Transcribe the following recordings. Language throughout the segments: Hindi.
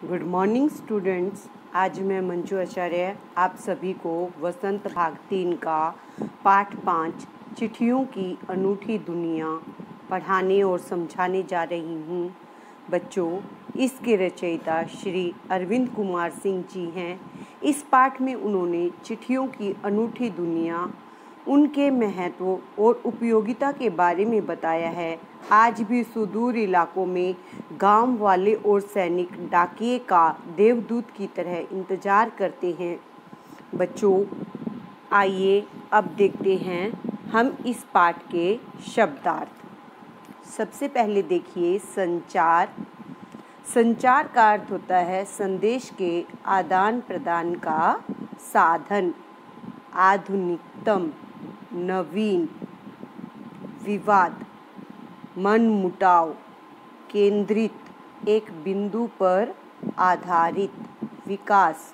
Good morning students. आज मैं मंजू आचार्य आप सभी को वसंत भाग 3 का पाठ 5 चिट्ठियों की अनूठी दुनिया पढ़ाने और समझाने जा रही हूँ। बच्चों, इसके रचयिता श्री अरविंद कुमार सिंह जी हैं। इस पाठ में उन्होंने चिट्ठियों की अनूठी दुनिया, उनके महत्व और उपयोगिता के बारे में बताया है। आज भी सुदूर इलाकों में गांव वाले और सैनिक डाकिये का देवदूत की तरह इंतजार करते हैं। बच्चों, आइए अब देखते हैं हम इस पाठ के शब्दार्थ। सबसे पहले देखिए संचार। संचार का अर्थ होता है संदेश के आदान प्रदान का साधन, आधुनिकतम, नवीन, विवाद, मनमुटाव, केंद्रित, एक बिंदु पर आधारित, विकास,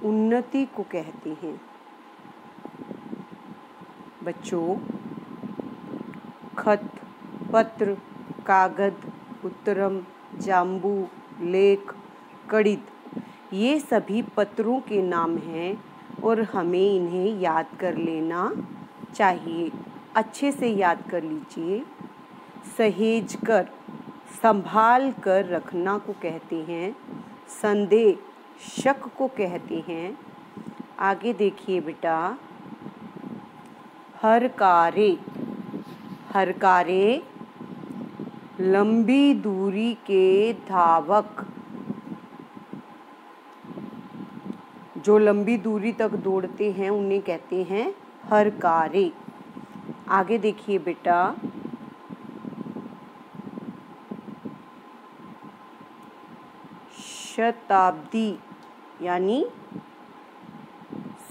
उन्नति को कहते हैं। बच्चों, खत, पत्र, कागज, उत्तरम, जाम्बू, लेख, कड़ित, ये सभी पत्रों के नाम हैं और हमें इन्हें याद कर लेना चाहिए। अच्छे से याद कर लीजिए। सहेज कर, संभाल कर रखना को कहते हैं। संदेह, शक को कहते हैं। आगे देखिए बेटा, हरकारे। हरकारे लंबी दूरी के धावक, जो लंबी दूरी तक दौड़ते हैं उन्हें कहते हैं हरकारे। आगे देखिए बेटा, शताब्दी यानी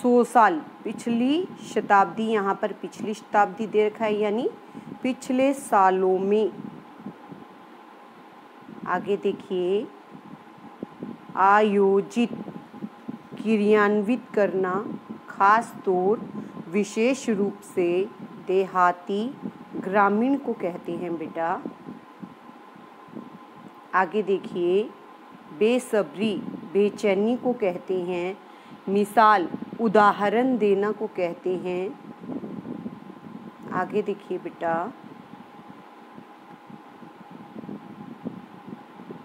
100 साल, पिछली शताब्दी, यहाँ पर पिछली शताब्दी दे रखा है यानी पिछले सालों में। आगे देखिए, आयोजित, क्रियान्वित करना, खास तौर, विशेष रूप से, देहाती, ग्रामीण को कहते हैं बेटा। आगे देखिए, बेसब्री, बेचैनी को कहते हैं। मिसाल, उदाहरण देना को कहते हैं। आगे देखिए बेटा,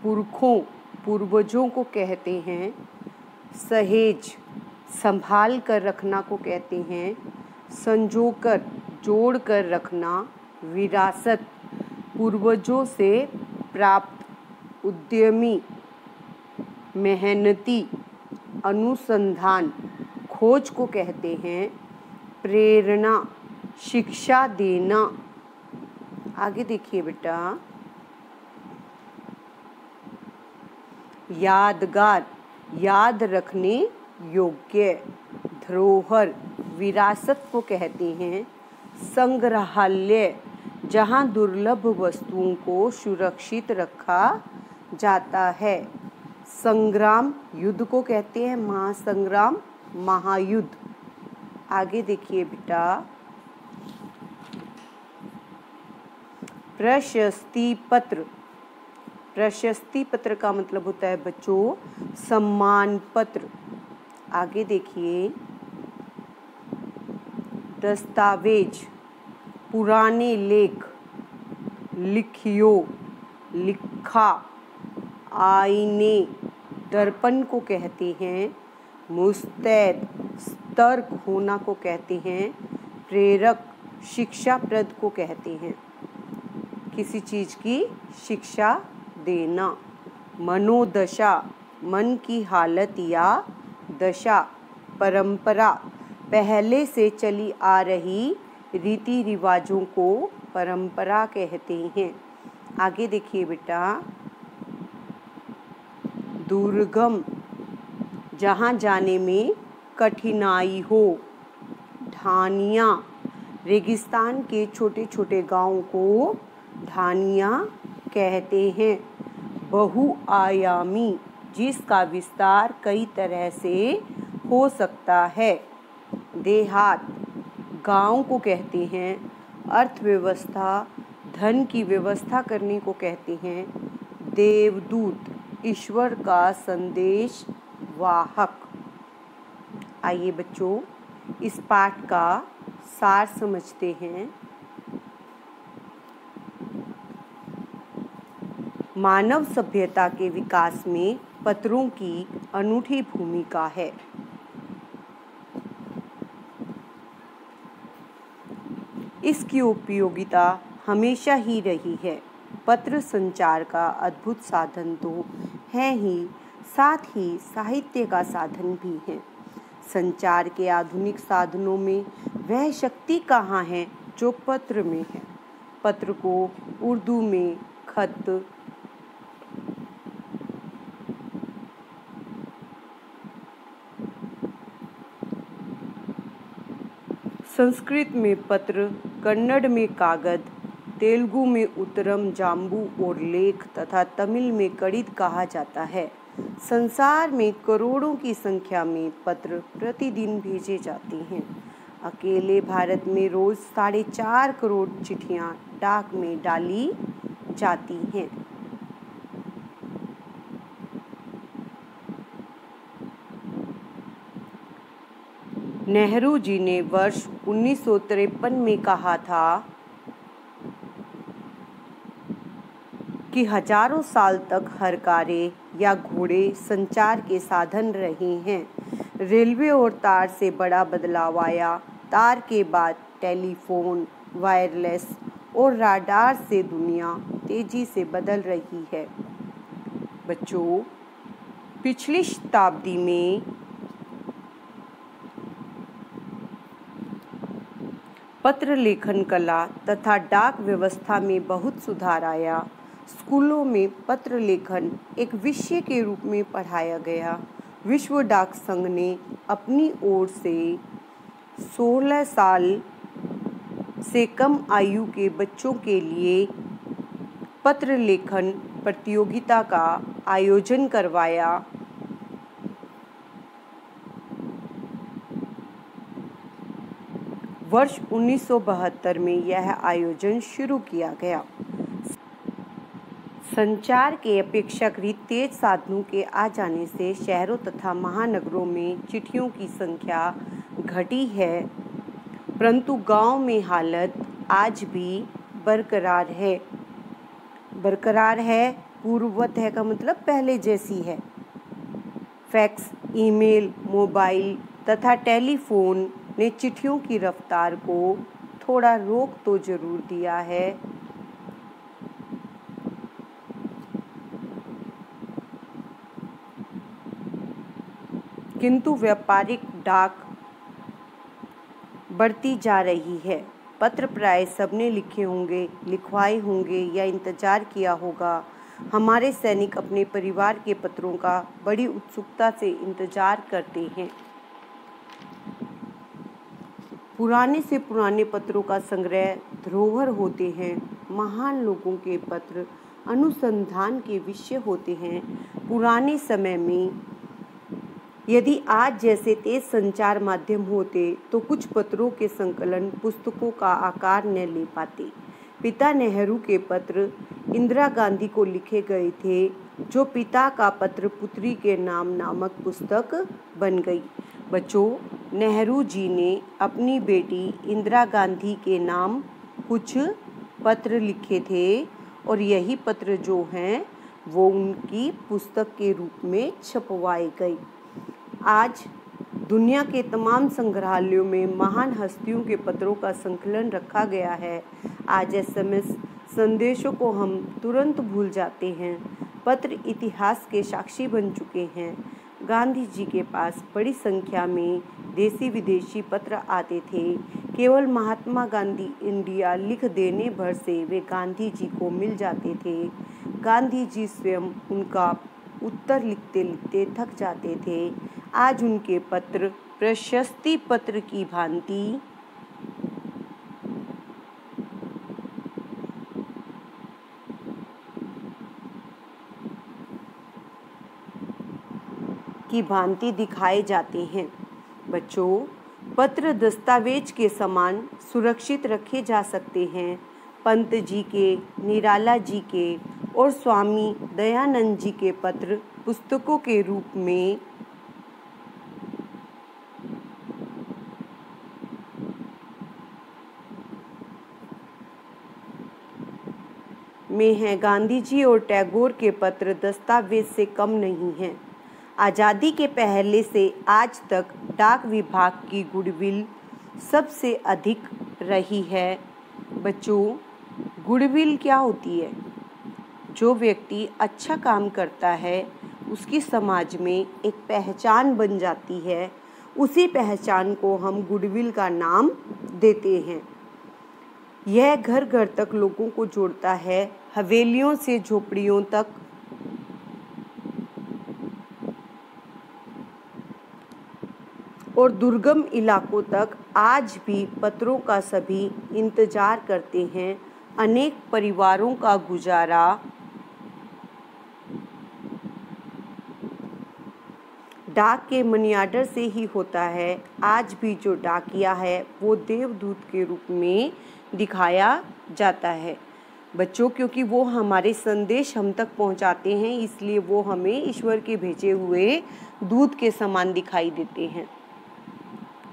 पुरखों, पूर्वजों को कहते हैं। सहेज, संभाल कर रखना को कहते हैं। संजोकर, जोड़ कर रखना। विरासत, पूर्वजों से प्राप्त। उद्यमी, मेहनती, अनुसंधान, खोज को कहते हैं। प्रेरणा, शिक्षा देना। आगे देखिए बेटा, यादगार, याद रखने योग्य। धरोहर, विरासत को कहते हैं। संग्रहालय, जहाँ दुर्लभ वस्तुओं को सुरक्षित रखा जाता है। संग्राम, युद्ध को कहते हैं। महासंग्राम, महायुद्ध। आगे देखिए बेटा, प्रशस्ति पत्र। प्रशस्ति पत्र का मतलब होता है बच्चों सम्मान पत्र। आगे देखिए, दस्तावेज, पुराने लेख। लिखियो, लिखा। आईने, दर्पण को कहते हैं। मुस्तैद, सतर्क होना को कहते हैं। प्रेरक, शिक्षाप्रद को कहते हैं, किसी चीज़ की शिक्षा देना। मनोदशा, मन की हालत या दशा। परंपरा, पहले से चली आ रही रीति रिवाजों को परंपरा कहते हैं। आगे देखिए बेटा, दुर्गम, जहाँ जाने में कठिनाई हो। ढानिया, रेगिस्तान के छोटे छोटे गांवों को ढानिया कहते हैं। बहुआयामी, जिसका विस्तार कई तरह से हो सकता है। देहात, गांव को कहते हैं। अर्थव्यवस्था, धन की व्यवस्था करने को कहते हैं। देवदूत, ईश्वर का संदेश वाहक। आइए बच्चों, इस पाठ का सार समझते हैं। मानव सभ्यता के विकास में पत्रों की अनूठी भूमिका है। इसकी उपयोगिता हमेशा ही रही है। पत्र संचार का अद्भुत साधन तो है ही, साथ ही साहित्य का साधन भी है। संचार के आधुनिक साधनों में वह शक्ति कहाँ है जो पत्र में है। पत्र को उर्दू में खत, संस्कृत में पत्र, कन्नड़ में कागद, तेलुगु में उत्तरम, जाम्बू और लेख तथा तमिल में कड़ित कहा जाता है। संसार में करोड़ों की संख्या में पत्र प्रतिदिन भेजे जाते हैं। अकेले भारत में रोज 4.5 करोड़ चिट्ठियां डाक में डाली जाती हैं। नेहरू जी ने वर्ष 1953 में कहा था कि हजारों साल तक हरकारे या घोड़े संचार के साधन रहे हैं। रेलवे और तार से बड़ा बदलाव आया। तार के बाद टेलीफोन, वायरलेस और राडार से दुनिया तेजी से बदल रही है। बच्चों, पिछली शताब्दी में पत्र लेखन कला तथा डाक व्यवस्था में बहुत सुधार आया। स्कूलों में पत्र लेखन एक विषय के रूप में पढ़ाया गया। विश्व डाक संघ ने अपनी ओर से 16 साल से कम आयु के बच्चों के लिए पत्र लेखन प्रतियोगिता का आयोजन करवाया। वर्ष 1972 में यह आयोजन शुरू किया गया। संचार के अपेक्षाकृत तेज साधनों के आ जाने से शहरों तथा महानगरों में चिट्ठियों की संख्या घटी है, परंतु गांव में हालत आज भी बरकरार है। पूर्ववत है का मतलब पहले जैसी है। फैक्स, ईमेल, मोबाइल तथा टेलीफोन ने चिट्ठियों की रफ्तार को थोड़ा रोक तो जरूर दिया है, किंतु व्यापारिक डाक बढ़ती जा रही है। पत्र प्राय सबने लिखे होंगे, लिखवाए होंगे या इंतजार किया होगा। हमारे सैनिक अपने परिवार के पत्रों का बड़ी उत्सुकता से इंतजार करते हैं। पुराने से पुराने पत्रों का संग्रह धरोहर होते हैं। महान लोगों के पत्र अनुसंधान के विषय होते हैं। पुराने समय में यदि आज जैसे तेज संचार माध्यम होते तो कुछ पत्रों के संकलन पुस्तकों का आकार न ले पाते। पिता नेहरू के पत्र इंदिरा गांधी को लिखे गए थे, जो पिता का पत्र पुत्री के नाम नामक पुस्तक बन गई। बच्चों, नेहरू जी ने अपनी बेटी इंदिरा गांधी के नाम कुछ पत्र लिखे थे और यही पत्र जो हैं वो उनकी पुस्तक के रूप में छपवाए गए। आज दुनिया के तमाम संग्रहालयों में महान हस्तियों के पत्रों का संकलन रखा गया है। आज SMS संदेशों को हम तुरंत भूल जाते हैं। पत्र इतिहास के साक्षी बन चुके हैं। गांधी जी के पास बड़ी संख्या में देसी विदेशी पत्र आते थे। केवल महात्मा गांधी इंडिया लिख देने भर से वे गांधी जी को मिल जाते थे। गांधी जी स्वयं उनका उत्तर लिखते लिखते थक जाते थे। आज उनके पत्र प्रशस्ति पत्र की भांति दिखाए जाते हैं। बच्चों, पत्र दस्तावेज के समान सुरक्षित रखे जा सकते हैं। पंत जी के, निराला जी के और स्वामी दयानंद जी के पत्र पुस्तकों के रूप में हैं। गांधी जी और टैगोर के पत्र दस्तावेज से कम नहीं हैं। आज़ादी के पहले से आज तक डाक विभाग की गुडविल सबसे अधिक रही है। बच्चों, गुडविल क्या होती है? जो व्यक्ति अच्छा काम करता है उसकी समाज में एक पहचान बन जाती है। उसी पहचान को हम गुडविल का नाम देते हैं। यह घर घर तक लोगों को जोड़ता है, हवेलियों से झोपड़ियों तक, और दुर्गम इलाकों तक आज भी पत्रों का सभी इंतजार करते हैं। अनेक परिवारों का गुजारा डाक के मनी आर्डर से ही होता है। आज भी जो डाकिया है वो देवदूत के रूप में दिखाया जाता है। बच्चों, क्योंकि वो हमारे संदेश हम तक पहुंचाते हैं, इसलिए वो हमें ईश्वर के भेजे हुए दूत के समान दिखाई देते हैं।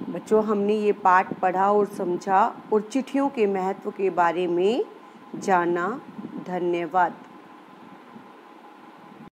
बच्चों, हमने ये पाठ पढ़ा और समझा और चिट्ठियों के महत्व के बारे में जाना। धन्यवाद।